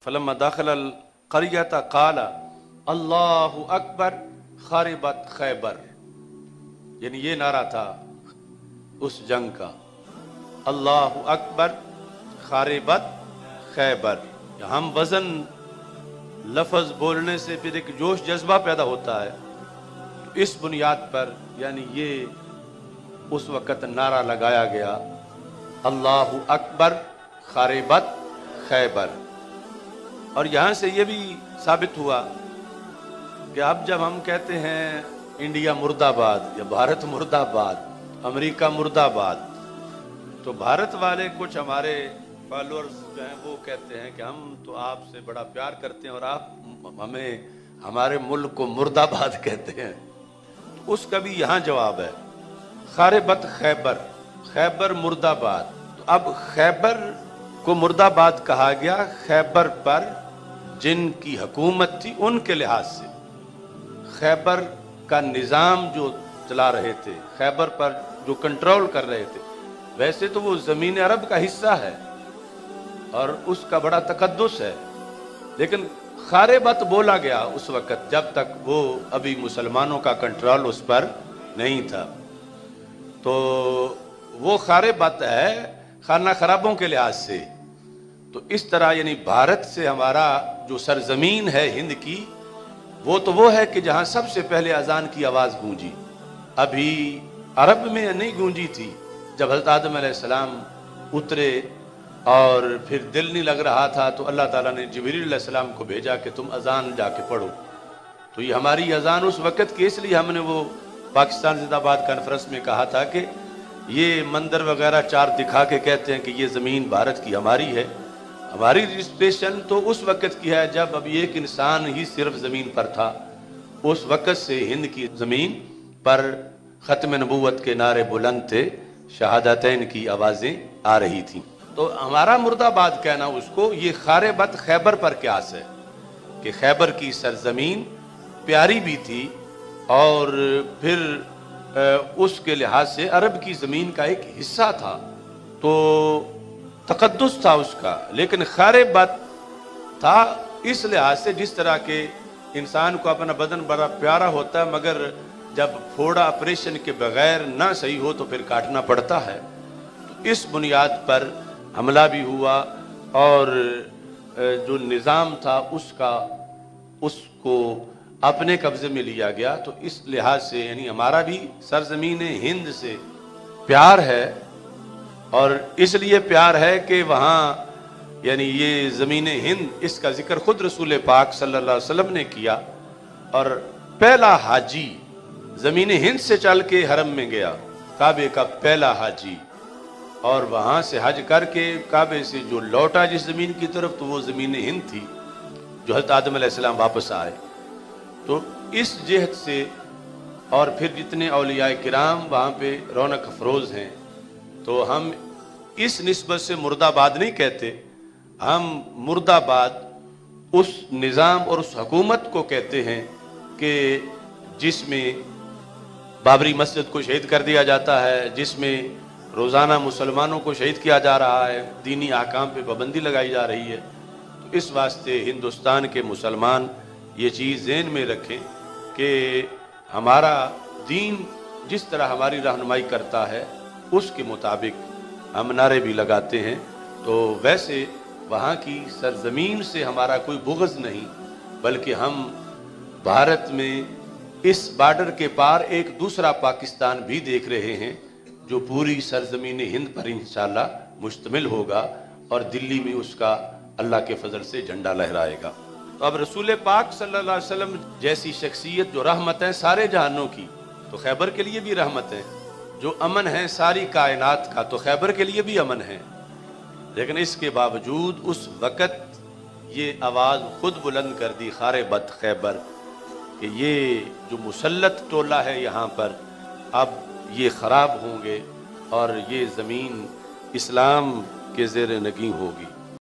फलम्मा दाखल अल क़रियता क़ाला अल्लाहु अकबर ख़रिबत खैबर, यानी ये नारा था उस जंग का, अल्लाहु अकबर ख़रिबत खैबर। हम वज़न लफ्ज़ बोलने से फिर एक जोश जज्बा पैदा होता है, इस बुनियाद पर यानी ये उस वक़्त नारा लगाया गया, अल्लाहु अकबर ख़रिबत खैबर। और यहाँ से ये भी साबित हुआ कि अब जब हम कहते हैं इंडिया मुर्दाबाद या भारत मुर्दाबाद, अमेरिका मुर्दाबाद, तो भारत वाले कुछ हमारे फॉलोअर्स जो हैं वो कहते हैं कि हम तो आपसे बड़ा प्यार करते हैं और आप हमें हमारे मुल्क को मुर्दाबाद कहते हैं। उसका भी यहाँ जवाब है, ख़रिबत खैबर, खैबर मुर्दाबाद। तो अब खैबर को मुर्दाबाद कहा गया खैबर पर जिनकी हुकूमत थी उनके लिहाज से, खैबर का निज़ाम जो चला रहे थे, खैबर पर जो कंट्रोल कर रहे थे। वैसे तो वो ज़मीन अरब का हिस्सा है और उसका बड़ा तकद्दुस है, लेकिन ख़रिबत बोला गया उस वक़्त जब तक वो अभी मुसलमानों का कंट्रोल उस पर नहीं था। तो वो ख़रिबत है खाना खराबों के लिहाज से। तो इस तरह यानी भारत से हमारा जो सरजमीन है हिंद की, वो है कि जहाँ सबसे पहले अजान की आवाज़ गूंजी। अभी अरब में नहीं गूंजी थी, जब हज़रत आदम अलैहिस्सलाम उतरे और फिर दिल नहीं लग रहा था तो अल्लाह ताला ने जिब्रील अलैहिस्सलाम को भेजा कि तुम अजान जाके पढ़ो। तो ये हमारी अजान उस वक़्त की, इसलिए हमने वो पाकिस्तान जिंदाबाद कॉन्फ्रेंस में कहा था कि ये मंदिर वगैरह चार दिखा के कहते हैं कि ये ज़मीन भारत की हमारी है। हमारी रजिस्ट्रेशन तो उस वक़्त की है जब अभी एक इंसान ही सिर्फ ज़मीन पर था। उस वक़्त से हिंद की ज़मीन पर ख़त्म नबूवत के नारे बुलंद थे, शहादतैन की आवाज़ें आ रही थीं। तो हमारा मुर्दाबाद कहना उसको ये ख़रिबत खैबर पर क्यास है कि खैबर की सरजमीन प्यारी भी थी और फिर उसके लिहाज से अरब की ज़मीन का एक हिस्सा था, तो तकद्दुस था उसका। लेकिन ख़रिबत था इस लिहाज से जिस तरह के इंसान को अपना बदन बड़ा प्यारा होता है, मगर जब फोड़ा ऑपरेशन के बगैर ना सही हो तो फिर काटना पड़ता है। तो इस बुनियाद पर हमला भी हुआ और जो निज़ाम था उसको अपने कब्ज़े में लिया गया। तो इस लिहाज से यानी हमारा भी सरजमीन हिंद से प्यार है, और इसलिए प्यार है कि वहाँ यानी ये ज़मीन हिंद, इसका जिक्र खुद रसूल पाक सल्लल्लाहु अलैहि वसल्लम ने किया। और पहला हाजी ज़मीन हिंद से चल के हरम में गया, काबे का पहला हाजी, और वहाँ से हज करके काबे से जो लौटा जिस ज़मीन की तरफ, तो वो ज़मीन हिंद थी जो हज़रत आदम अलैहिस्सलाम वापस आए। तो इस जिहत से और फिर जितने औलिया किराम वहाँ पे रौनक अफरोज़ हैं, तो हम इस निस्बत से मुर्दाबाद नहीं कहते, हम मुर्दाबाद उस निज़ाम और उस हुकूमत को कहते हैं कि जिसमें बाबरी मस्जिद को शहीद कर दिया जाता है, जिसमें रोज़ाना मुसलमानों को शहीद किया जा रहा है, दीनी अहकाम पे पाबंदी लगाई जा रही है। तो इस वास्ते हिंदुस्तान के मुसलमान ये चीज़ ज़हन में रखें कि हमारा दीन जिस तरह हमारी रहनुमाई करता है उसके मुताबिक हम नारे भी लगाते हैं। तो वैसे वहाँ की सरजमीन से हमारा कोई बुग़्ज़ नहीं, बल्कि हम भारत में इस बॉर्डर के पार एक दूसरा पाकिस्तान भी देख रहे हैं जो पूरी सरजमीन हिंद पर इंशाअल्लाह मुश्तमिल होगा और दिल्ली में उसका अल्लाह के फजल से झंडा लहराएगा। तो अब रसूल पाक सल्लल्लाहु अलैहि वसल्लम जैसी शख्सियत जो रहमत है सारे जहानों की, तो खैबर के लिए भी रहमत है, जो अमन है सारी कायनात का, तो खैबर के लिए भी अमन है। लेकिन इसके बावजूद उस वक़्त ये आवाज़ खुद बुलंद कर दी ख़रिबत खैबर कि ये जो मुसल्लत टोला है यहाँ पर अब ये ख़राब होंगे और ये ज़मीन इस्लाम के ज़ेर नगी होगी।